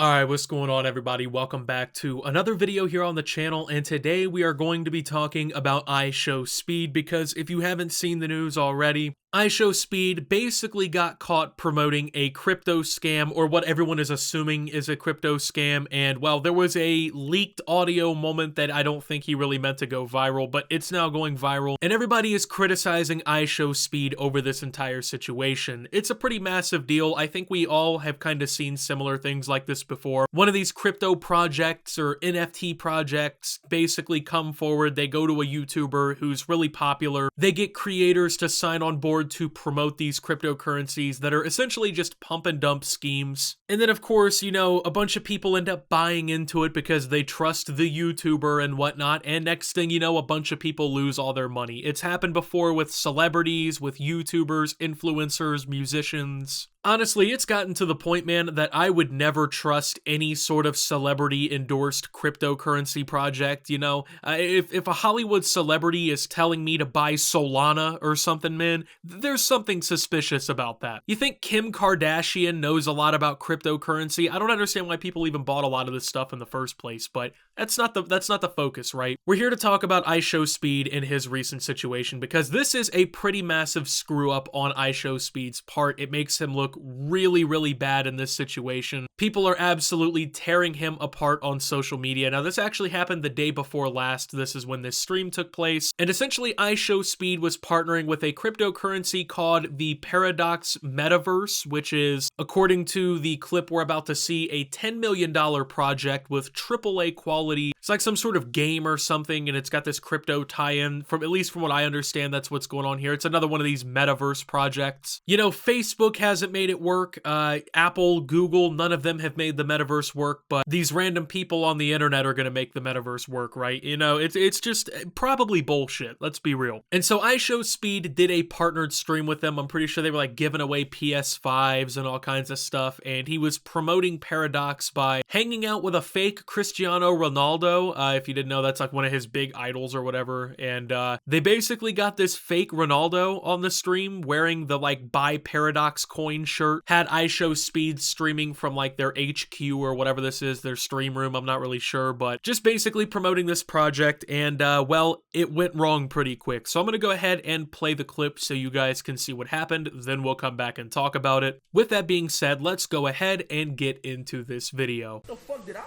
Alright, what's going on everybody? Welcome back to another video here on the channel, and today we are going to be talking about IShowSpeed because if you haven't seen the news already, IShowSpeed basically got caught promoting a crypto scam, or what everyone is assuming is a crypto scam, and well, there was a leaked audio moment that I don't think he really meant to go viral, but it's now going viral, and everybody is criticizing IShowSpeed over this entire situation. It's a pretty massive deal. I think we all have kind of seen similar things like this before. One of these crypto projects or NFT projects basically come forward, they go to a YouTuber who's really popular, they get creators to sign on board to promote these cryptocurrencies that are essentially just pump and dump schemes. And then of course, you know, a bunch of people end up buying into it because they trust the YouTuber and whatnot, and next thing you know, a bunch of people lose all their money. It's happened before with celebrities, with YouTubers, influencers, musicians. Honestly, it's gotten to the point, man, that I would never trust any sort of celebrity-endorsed cryptocurrency project, you know? If a Hollywood celebrity is telling me to buy Solana or something, man, there's something suspicious about that. You think Kim Kardashian knows a lot about cryptocurrency? I don't understand why people even bought a lot of this stuff in the first place, but that's not the focus, right? We're here to talk about IShowSpeed in his recent situation, because this is a pretty massive screw-up on IShowSpeed's part. It makes him look really, really bad in this situation. People are absolutely tearing him apart on social media. Now, this actually happened the day before last. This is when this stream took place. And essentially, IShowSpeed was partnering with a cryptocurrency called the Paradox Metaverse, which is, according to the clip we're about to see, a $10 million project with AAA quality. It's like some sort of game or something, and it's got this crypto tie-in. At least from what I understand, that's what's going on here. It's another one of these metaverse projects. You know, Facebook hasn't made it work. Apple, Google, none of them have made the metaverse work, but these random people on the internet are going to make the metaverse work, right? You know, it's just probably bullshit. Let's be real. And so IShowSpeed did a partnered stream with them. I'm pretty sure they were like giving away PS5s and all kinds of stuff, and he was promoting Paradox by hanging out with a fake Cristiano Ronaldo. If you didn't know, that's like one of his big idols or whatever, and they basically got this fake Ronaldo on the stream wearing the like buy Paradox coin shirt, had IShowSpeed streaming from like their HQ or whatever this is, their stream room, I'm not really sure, but just basically promoting this project, and well, it went wrong pretty quick. So I'm gonna go ahead and play the clip so you guys can see what happened, then we'll come back and talk about it. With that being said, let's go ahead and get into this video. What the fuck did I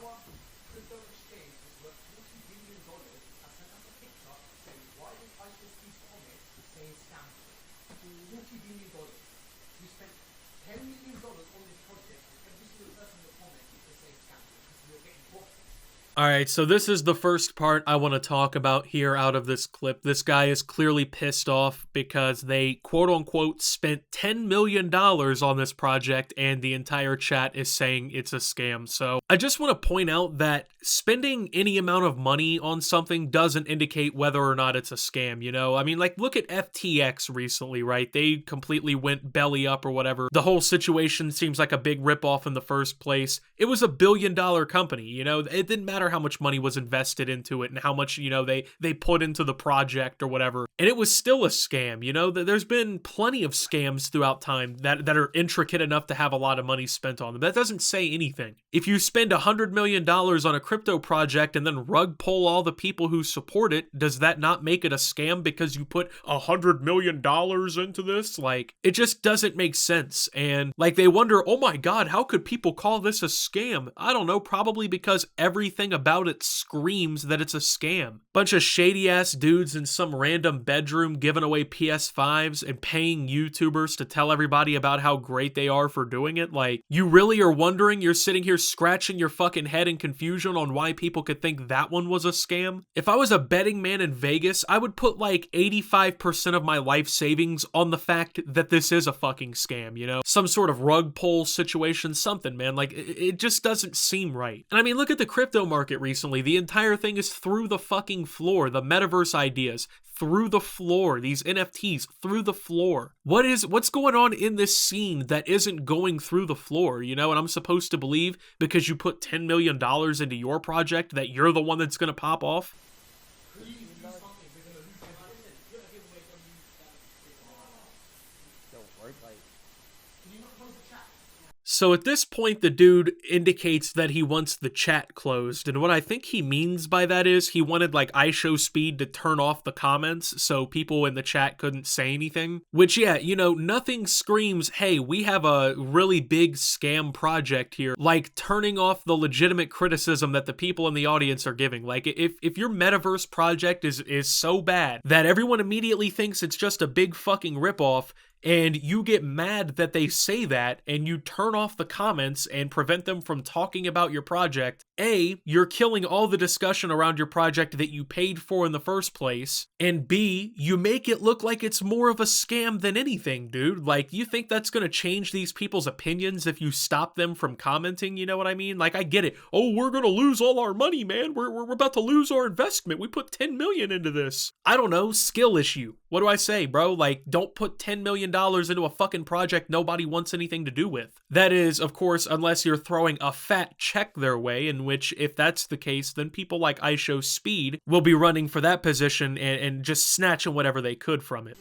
want crypto exchange is worth $40 billion. I sent out a picture saying, why did IShowSpeed comment saying scam? $40 billion. We spent $10 million on this project, and every single person in the comment is saying scam because we're getting bought. Alright, so this is the first part I want to talk about here out of this clip. This guy is clearly pissed off because they quote-unquote spent $10 million on this project and the entire chat is saying it's a scam. So I just want to point out that spending any amount of money on something doesn't indicate whether or not it's a scam, you know? I mean, like, look at FTX recently, right? They completely went belly up or whatever. The whole situation seems like a big ripoff in the first place. It was a billion-dollar company, you know? It didn't matter how much money was invested into it and how much, you know, they put into the project or whatever, and it was still a scam. You know, there's been plenty of scams throughout time that are intricate enough to have a lot of money spent on them. That doesn't say anything. If you spend $100 million on a crypto project and then rug pull all the people who support it, does that not make it a scam because you put $100 million into this? Like, it just doesn't make sense. And like, they wonder, oh my god, how could people call this a scam? I don't know, probably because everything about it screams that it's a scam. Bunch of shady ass dudes in some random bedroom giving away PS5s and paying YouTubers to tell everybody about how great they are for doing it. Like, you really are wondering, you're sitting here scratching your fucking head in confusion on why people could think that one was a scam? If I was a betting man in Vegas, I would put like 85% of my life savings on the fact that this is a fucking scam, you know? Some sort of rug pull situation, something, man. Like, it just doesn't seem right. And I mean, look at the crypto market recently. The entire thing is through the fucking floor. The metaverse ideas through the floor. These NFTs through the floor. What's going on in this scene that isn't going through the floor, you know? And I'm supposed to believe because you put $10 million into your project that you're the one that's gonna pop off? Don't worry, like, can you not close the chat? So at this point, the dude indicates that he wants the chat closed, and what I think he means by that is he wanted like IShowSpeed to turn off the comments so people in the chat couldn't say anything. Which, yeah, you know, nothing screams, hey, we have a really big scam project here, like turning off the legitimate criticism that the people in the audience are giving. Like, if your metaverse project is so bad that everyone immediately thinks it's just a big fucking ripoff, and you get mad that they say that, and you turn off the comments and prevent them from talking about your project, A, you're killing all the discussion around your project that you paid for in the first place, and B, you make it look like it's more of a scam than anything, dude. Like, you think that's gonna change these people's opinions if you stop them from commenting, you know what I mean? Like, I get it. Oh, we're gonna lose all our money, man. We're about to lose our investment. We put 10 million into this. I don't know, skill issue. What do I say, bro? Like, don't put $10 million into a fucking project nobody wants anything to do with. That is, of course, unless you're throwing a fat check their way, in which, if that's the case, then people like IShowSpeed will be running for that position and just snatching whatever they could from it.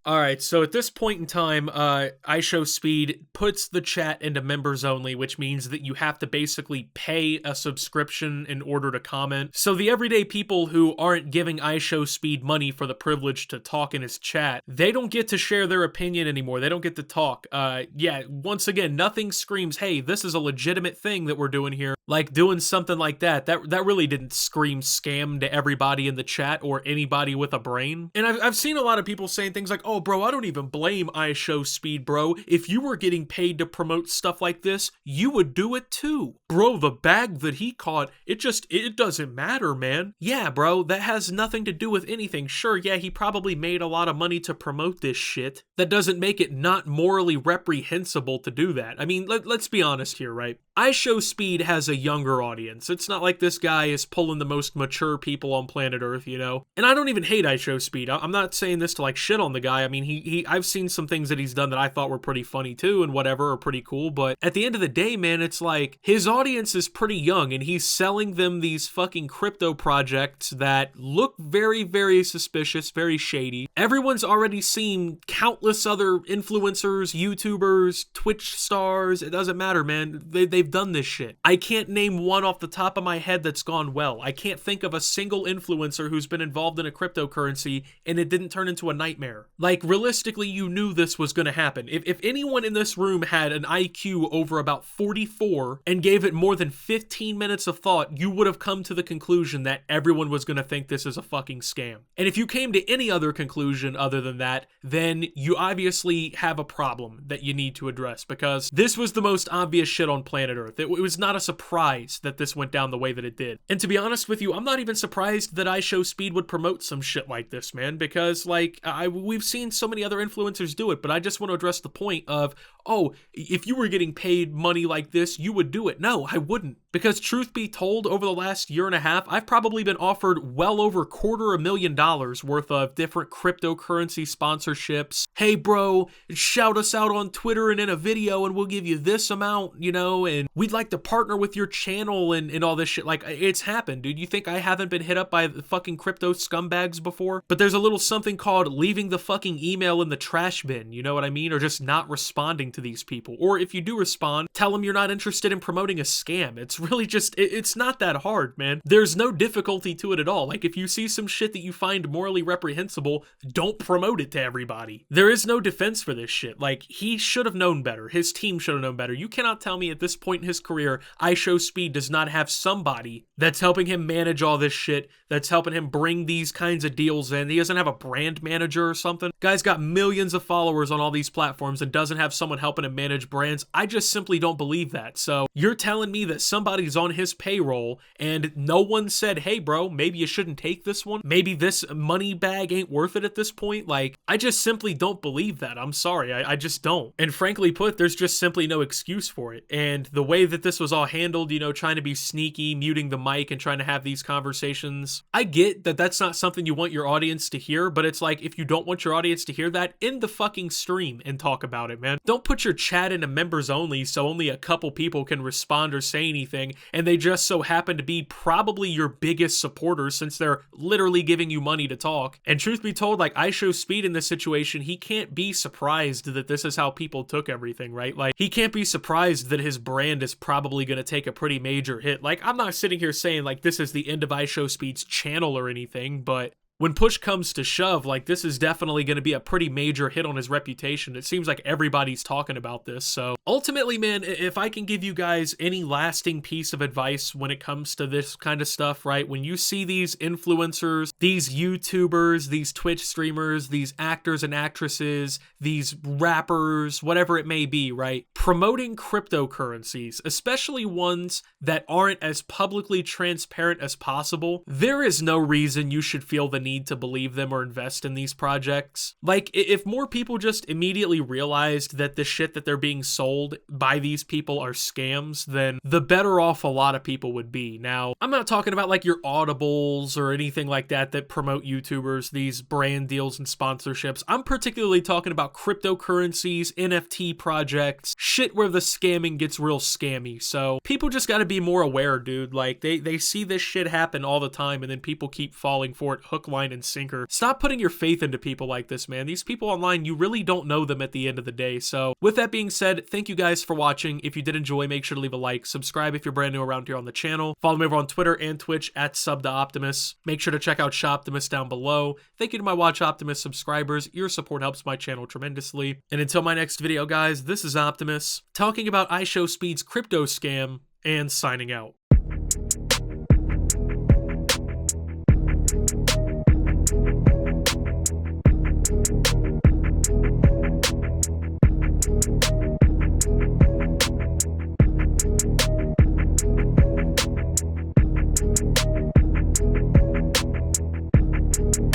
Alright, so at this point in time, IShowSpeed puts the chat into members only, which means that you have to basically pay a subscription in order to comment. So the everyday people who aren't giving IShowSpeed money for the privilege to talk in his chat, they don't get to share their opinion anymore. They don't get to talk. Yeah, once again, nothing screams, hey, this is a legitimate thing that we're doing here. Like, doing something like that really didn't scream scam to everybody in the chat or anybody with a brain. And I've seen a lot of people saying things like, oh, bro, I don't even blame IShowSpeed, bro. If you were getting paid to promote stuff like this, you would do it too. Bro, the bag that he caught, it doesn't matter, man. Yeah, bro, that has nothing to do with anything. Sure, yeah, he probably made a lot of money to promote this shit. That doesn't make it not morally reprehensible to do that. I mean, let's be honest here, right? IShowSpeed has a younger audience. It's not like this guy is pulling the most mature people on planet Earth, you know? And I don't even hate IShowSpeed. I'm not saying this to like shit on the guy. I mean, I've seen some things that he's done that I thought were pretty funny too and whatever, or pretty cool, but at the end of the day, man, it's like his audience is pretty young and he's selling them these fucking crypto projects that look very, very suspicious, very shady. Everyone's already seen countless other influencers, YouTubers, Twitch stars. It doesn't matter, man. They've done this shit. I can't name one off the top of my head that's gone well. I can't think of a single influencer who's been involved in a cryptocurrency and it didn't turn into a nightmare. Like, realistically, you knew this was gonna happen. If anyone in this room had an IQ over about 44 and gave it more than 15 minutes of thought, you would have come to the conclusion that everyone was gonna think this is a fucking scam. And if you came to any other conclusion other than that, then you obviously have a problem that you need to address, because this was the most obvious shit on planet Earth. It was not a surprise that this went down the way that it did. And to be honest with you, I'm not even surprised that IShowSpeed would promote some shit like this, man, because like we've seen so many other influencers do it, but I just want to address the point of, oh, if you were getting paid money like this, you would do it. No, I wouldn't. Because truth be told, over the last year and a half, I've probably been offered well over $250,000 worth of different cryptocurrency sponsorships. Hey bro, shout us out on Twitter and in a video and we'll give you this amount, you know, and we'd like to partner with your channel and all this shit. Like, it's happened, dude. You think I haven't been hit up by the fucking crypto scumbags before? But there's a little something called leaving the fucking email in the trash bin, you know what I mean? Or just not responding to these people. Or if you do respond, tell them you're not interested in promoting a scam. It's really just, it's not that hard, man. There's no difficulty to it at all. Like, if you see some shit that you find morally reprehensible, don't promote it to everybody. There is no defense for this shit. Like, he should have known better. His team should have known better. You cannot tell me at this point in his career, IShowSpeed does not have somebody that's helping him manage all this shit, that's helping him bring these kinds of deals in. He doesn't have a brand manager or something. Guy's got millions of followers on all these platforms and doesn't have someone helping him manage brands. I just simply don't believe that. So you're telling me that somebody's on his payroll and no one said, hey bro, maybe you shouldn't take this one? Maybe this money bag ain't worth it at this point? Like, I just simply don't believe that. I'm sorry, I just don't. And frankly put, there's just simply no excuse for it. And the way that this was all handled, you know, trying to be sneaky, muting the mic and trying to have these conversations, I get that that's not something you want your audience to hear, but it's like, if you don't want your audience to hear that, end the fucking stream and talk about it, man. Don't put put your chat into members only so only a couple people can respond or say anything, and they just so happen to be probably your biggest supporters since they're literally giving you money to talk. And truth be told, like, IShowSpeed in this situation, he can't be surprised that this is how people took everything, right? Like, he can't be surprised that his brand is probably going to take a pretty major hit. Like, I'm not sitting here saying, like, this is the end of IShowSpeed's channel or anything, but when push comes to shove, like, this is definitely going to be a pretty major hit on his reputation. It seems like everybody's talking about this. So ultimately, man, if I can give you guys any lasting piece of advice when it comes to this kind of stuff, right? When you see these influencers, these YouTubers, these Twitch streamers, these actors and actresses, these rappers, whatever it may be, right? Promoting cryptocurrencies, especially ones that aren't as publicly transparent as possible, there is no reason you should feel the need to believe them or invest in these projects. Like, if more people just immediately realized that the shit that they're being sold by these people are scams, then the better off a lot of people would be. Now, I'm not talking about like your Audibles or anything like that that promote YouTubers, these brand deals and sponsorships. I'm particularly talking about cryptocurrencies, NFT projects, shit where the scamming gets real scammy. So people just got to be more aware, dude. Like, they see this shit happen all the time, and then people keep falling for it hook, line, and sinker. Stop putting your faith into people like this, man. These people online, you really don't know them at the end of the day. So with that being said, thank you guys for watching. If you did enjoy, make sure to leave a like, subscribe if you're brand new around here on the channel, follow me over on Twitter and Twitch at @SubToOptimus. Make sure to check out Shoptimus down below. Thank you to my Watch Optimus subscribers. Your support helps my channel tremendously. And until my next video, guys, this is Optimus talking about IShowSpeed's crypto scam and signing out.